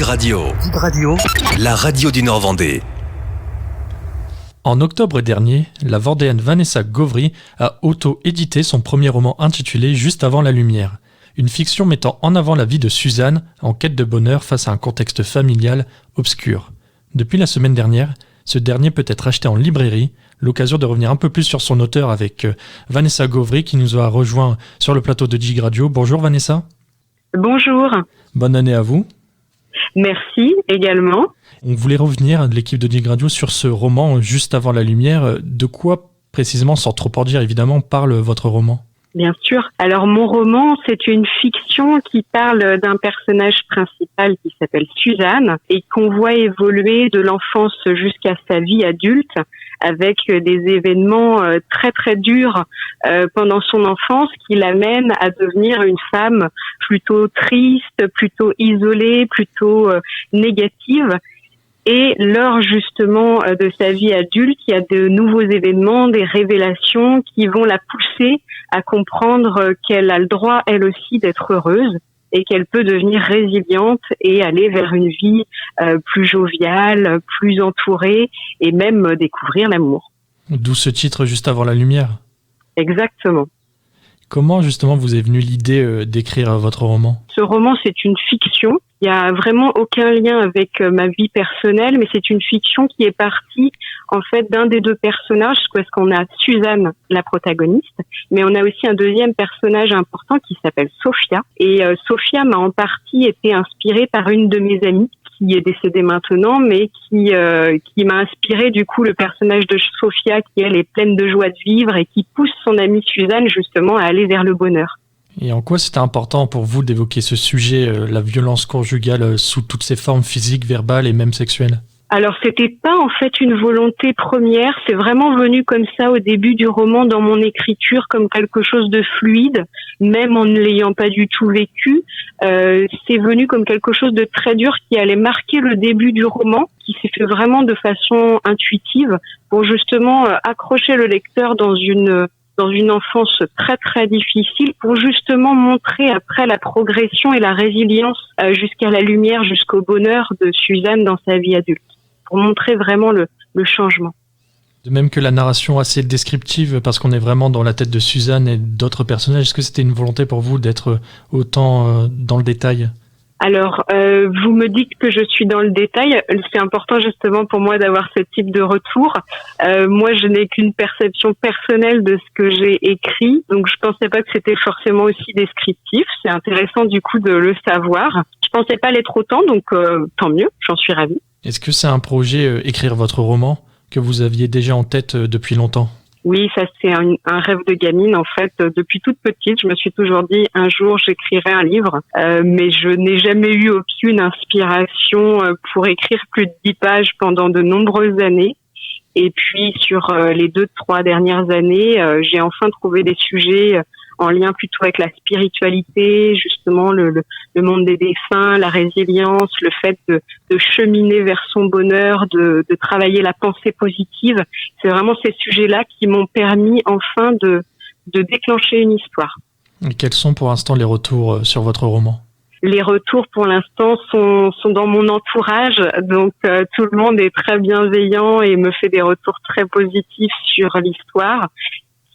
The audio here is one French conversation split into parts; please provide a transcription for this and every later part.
Radio. La radio du Nord-Vendée. En octobre dernier, la Vendéenne Vanessa Gauvry a auto-édité son premier roman intitulé Juste avant la lumière. Une fiction mettant en avant la vie de Suzanne en quête de bonheur face à un contexte familial obscur. Depuis la semaine dernière, ce dernier peut être acheté en librairie, l'occasion de revenir un peu plus sur son auteur avec Vanessa Gauvry qui nous a rejoint sur le plateau de Dig Radio. Bonjour Vanessa. Bonjour. Bonne année à vous. Merci également. On voulait revenir de l'équipe de Dig Radio sur ce roman Juste avant la lumière. De quoi précisément, sans trop en dire évidemment, parle votre roman ? Bien sûr. Alors mon roman, c'est une fiction qui parle d'un personnage principal qui s'appelle Suzanne et qu'on voit évoluer de l'enfance jusqu'à sa vie adulte avec des événements très très durs pendant son enfance qui l'amènent à devenir une femme plutôt triste, plutôt isolée, plutôt négative. Et lors justement de sa vie adulte, il y a de nouveaux événements, des révélations qui vont la pousser à comprendre qu'elle a le droit, elle aussi, d'être heureuse et qu'elle peut devenir résiliente et aller vers une vie plus joviale, plus entourée et même découvrir l'amour. D'où ce titre Juste avant la lumière. Exactement. Comment justement vous est venue l'idée d'écrire votre roman ? Ce roman, c'est une fiction. Il n'y a vraiment aucun lien avec ma vie personnelle, mais c'est une fiction qui est partie en fait d'un des deux personnages, parce qu'on a Suzanne, la protagoniste, mais on a aussi un deuxième personnage important qui s'appelle Sophia. Et Sophia m'a en partie été inspirée par une de mes amies qui est décédée maintenant, mais qui m'a inspiré du coup le personnage de Sophia qui elle est pleine de joie de vivre et qui pousse son amie Suzanne justement à aller vers le bonheur. Et en quoi c'était important pour vous d'évoquer ce sujet, la violence conjugale sous toutes ses formes physiques, verbales et même sexuelles ? Alors c'était pas en fait une volonté première, c'est vraiment venu comme ça au début du roman dans mon écriture comme quelque chose de fluide, même en ne l'ayant pas du tout vécu. C'est venu comme quelque chose de très dur qui allait marquer le début du roman, qui s'est fait vraiment de façon intuitive pour justement accrocher le lecteur dans une enfance très très difficile pour justement montrer après la progression et la résilience jusqu'à la lumière, jusqu'au bonheur de Suzanne dans sa vie adulte, pour montrer vraiment le changement. De même que la narration assez descriptive, parce qu'on est vraiment dans la tête de Suzanne et d'autres personnages, est-ce que c'était une volonté pour vous d'être autant dans le détail ? Alors, vous me dites que je suis dans le détail. C'est important justement pour moi d'avoir ce type de retour. Moi, je n'ai qu'une perception personnelle de ce que j'ai écrit, donc je pensais pas que c'était forcément aussi descriptif. C'est intéressant du coup de le savoir. Je pensais pas l'être autant, donc tant mieux, j'en suis ravie. Est-ce que c'est un projet, écrire votre roman, que vous aviez déjà en tête depuis longtemps ? Oui, ça c'est un rêve de gamine en fait. Depuis toute petite, je me suis toujours dit un jour j'écrirai un livre, mais je n'ai jamais eu aucune inspiration pour écrire plus de 10 pages pendant de nombreuses années. Et puis sur les 2-3 dernières années, j'ai enfin trouvé des sujets en lien plutôt avec la spiritualité, justement le monde des défunts, la résilience, le fait de cheminer vers son bonheur, de travailler la pensée positive. C'est vraiment ces sujets-là qui m'ont permis enfin de déclencher une histoire. Et quels sont pour l'instant les retours sur votre roman ? Les retours pour l'instant sont dans mon entourage, donc tout le monde est très bienveillant et me fait des retours très positifs sur l'histoire,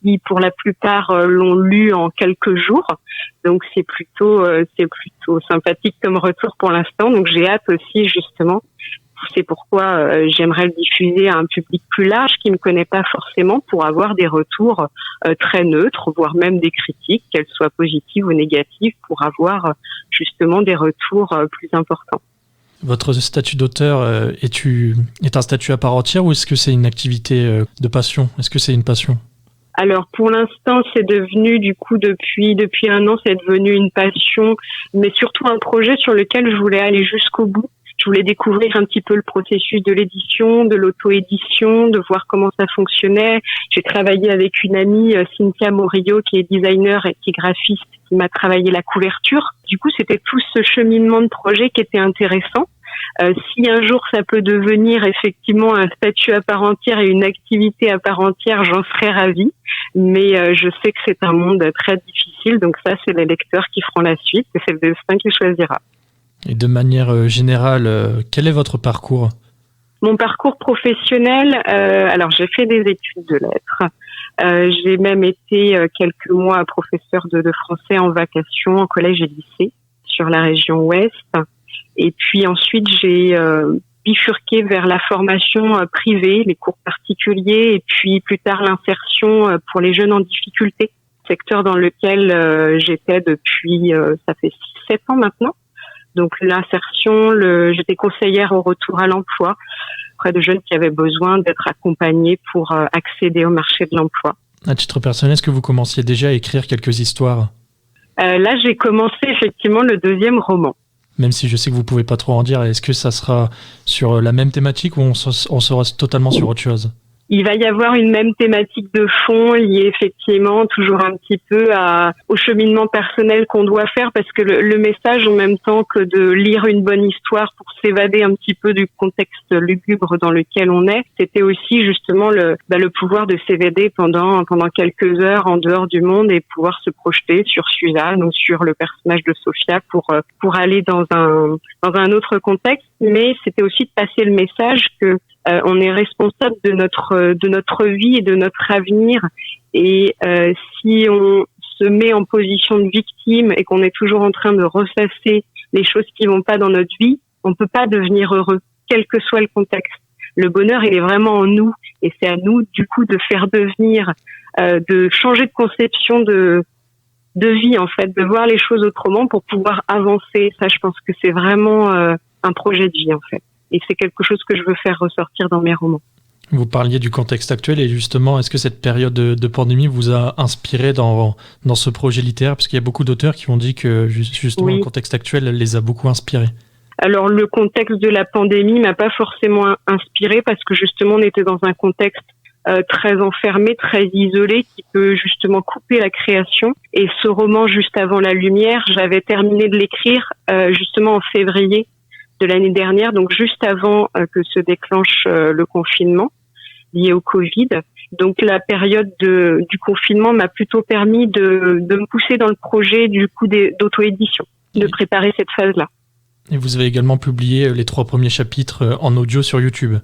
qui pour la plupart l'ont lu en quelques jours. Donc c'est plutôt sympathique comme retour pour l'instant. Donc j'ai hâte aussi justement. C'est pourquoi j'aimerais le diffuser à un public plus large qui me connaît pas forcément pour avoir des retours très neutres, voire même des critiques, qu'elles soient positives ou négatives, pour avoir justement des retours plus importants. Votre statut d'auteur est un statut à part entière ou est-ce que c'est une activité de passion ? Est-ce que c'est une passion ? Alors pour l'instant, c'est devenu du coup depuis 1 an, c'est devenu une passion, mais surtout un projet sur lequel je voulais aller jusqu'au bout. Je voulais découvrir un petit peu le processus de l'édition, de l'auto-édition, de voir comment ça fonctionnait. J'ai travaillé avec une amie, Cynthia Morillo, qui est designer et qui est graphiste, qui m'a travaillé la couverture. Du coup, c'était tout ce cheminement de projet qui était intéressant. Si un jour ça peut devenir effectivement un statut à part entière et une activité à part entière, j'en serais ravie. Mais je sais que c'est un monde très difficile, donc ça, c'est les lecteurs qui feront la suite et c'est le destin qui choisira. Et de manière générale, quel est votre parcours ? Mon parcours professionnel, alors j'ai fait des études de lettres. J'ai même été quelques mois professeur de français en vacation en collège et lycée sur la région ouest. Et puis ensuite, j'ai bifurqué vers la formation privée, les cours particuliers, et puis plus tard l'insertion pour les jeunes en difficulté, secteur dans lequel j'étais depuis, ça fait 7 ans maintenant. Donc l'insertion, j'étais conseillère au retour à l'emploi auprès de jeunes qui avaient besoin d'être accompagnés pour accéder au marché de l'emploi. À titre personnel, est-ce que vous commenciez déjà à écrire quelques histoires ? Là, j'ai commencé effectivement le 2e roman. Même si je sais que vous pouvez pas trop en dire, est-ce que ça sera sur la même thématique ou on sera totalement sur autre chose ? Il va y avoir une même thématique de fond liée effectivement toujours un petit peu au cheminement personnel qu'on doit faire, parce que le message, en même temps que de lire une bonne histoire pour s'évader un petit peu du contexte lugubre dans lequel on est, c'était aussi justement le pouvoir de s'évader pendant quelques heures en dehors du monde et pouvoir se projeter sur Suzanne ou sur le personnage de Sophia pour aller dans un autre contexte. Mais c'était aussi de passer le message que on est responsable de notre vie et de notre avenir, et si on se met en position de victime et qu'on est toujours en train de ressasser les choses qui vont pas dans notre vie, on peut pas devenir heureux, quel que soit le contexte. Le bonheur, il est vraiment en nous, et c'est à nous du coup de faire devenir, de changer de conception de vie en fait, de voir les choses autrement pour pouvoir avancer. Ça, je pense que c'est vraiment un projet de vie en fait. Et c'est quelque chose que je veux faire ressortir dans mes romans. Vous parliez du contexte actuel, et justement, est-ce que cette période de pandémie vous a inspiré dans ce projet littéraire ? Parce qu'il y a beaucoup d'auteurs qui ont dit que justement le contexte actuel les a beaucoup inspirés. Alors le contexte de la pandémie m'a pas forcément inspiré, parce que justement on était dans un contexte très enfermé, très isolé, qui peut justement couper la création. Et ce roman, Juste avant la lumière, j'avais terminé de l'écrire justement en février de l'année dernière, donc juste avant que se déclenche le confinement lié au Covid. Donc la période du confinement m'a plutôt permis de me pousser dans le projet du coup d'auto-édition, de préparer cette phase-là. Et vous avez également publié les 3 premiers chapitres en audio sur YouTube.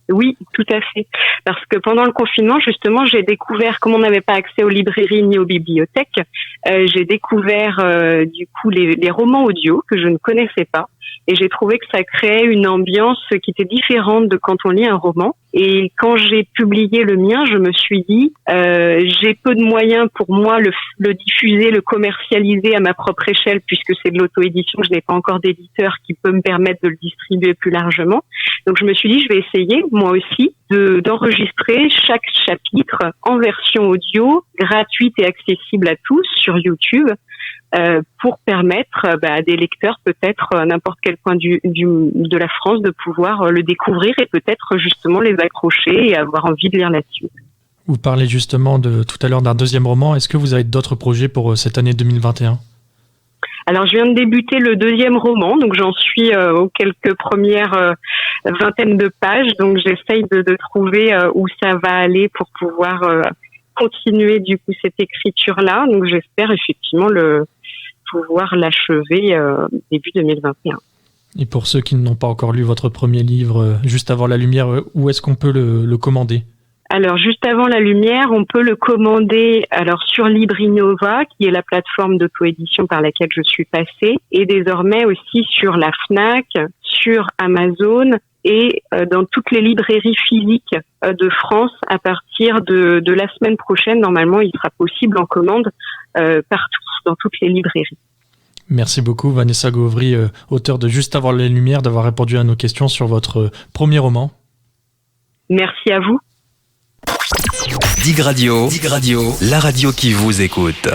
Oui, tout à fait. Parce que pendant le confinement, justement, j'ai découvert, comme on n'avait pas accès aux librairies ni aux bibliothèques, j'ai découvert du coup les romans audio que je ne connaissais pas. Et j'ai trouvé que ça créait une ambiance qui était différente de quand on lit un roman. Et quand j'ai publié le mien, je me suis dit, j'ai peu de moyens pour moi le diffuser, le commercialiser à ma propre échelle, puisque c'est de l'auto-édition, je n'ai pas encore d'éditeur qui peut me permettre de le distribuer plus largement. Donc je me suis dit, je vais essayer, moi aussi, d'enregistrer chaque chapitre en version audio, gratuite et accessible à tous sur YouTube, pour permettre à des lecteurs, peut-être à n'importe quel coin de la France, de pouvoir le découvrir et peut-être justement les accrocher et avoir envie de lire la suite. Vous parlez justement tout à l'heure d'un 2e roman. Est-ce que vous avez d'autres projets pour cette année 2021 ? Alors, je viens de débuter le 2e roman, donc j'en suis aux quelques premières vingtaines de pages. Donc, j'essaye de trouver où ça va aller pour pouvoir continuer du coup cette écriture-là. Donc, j'espère effectivement pouvoir l'achever début 2021. Et pour ceux qui n'ont pas encore lu votre premier livre, Juste avant la lumière, où est-ce qu'on peut le commander ? Alors, Juste avant la lumière, on peut le commander sur Librinova, qui est la plateforme d'auto-édition par laquelle je suis passée, et désormais aussi sur la Fnac, sur Amazon et dans toutes les librairies physiques de France. À partir de la semaine prochaine, normalement, il sera possible en commande partout, dans toutes les librairies. Merci beaucoup Vanessa Gauvry, auteure de Juste avant la lumière, d'avoir répondu à nos questions sur votre premier roman. Merci à vous. Dig Radio, la radio qui vous écoute.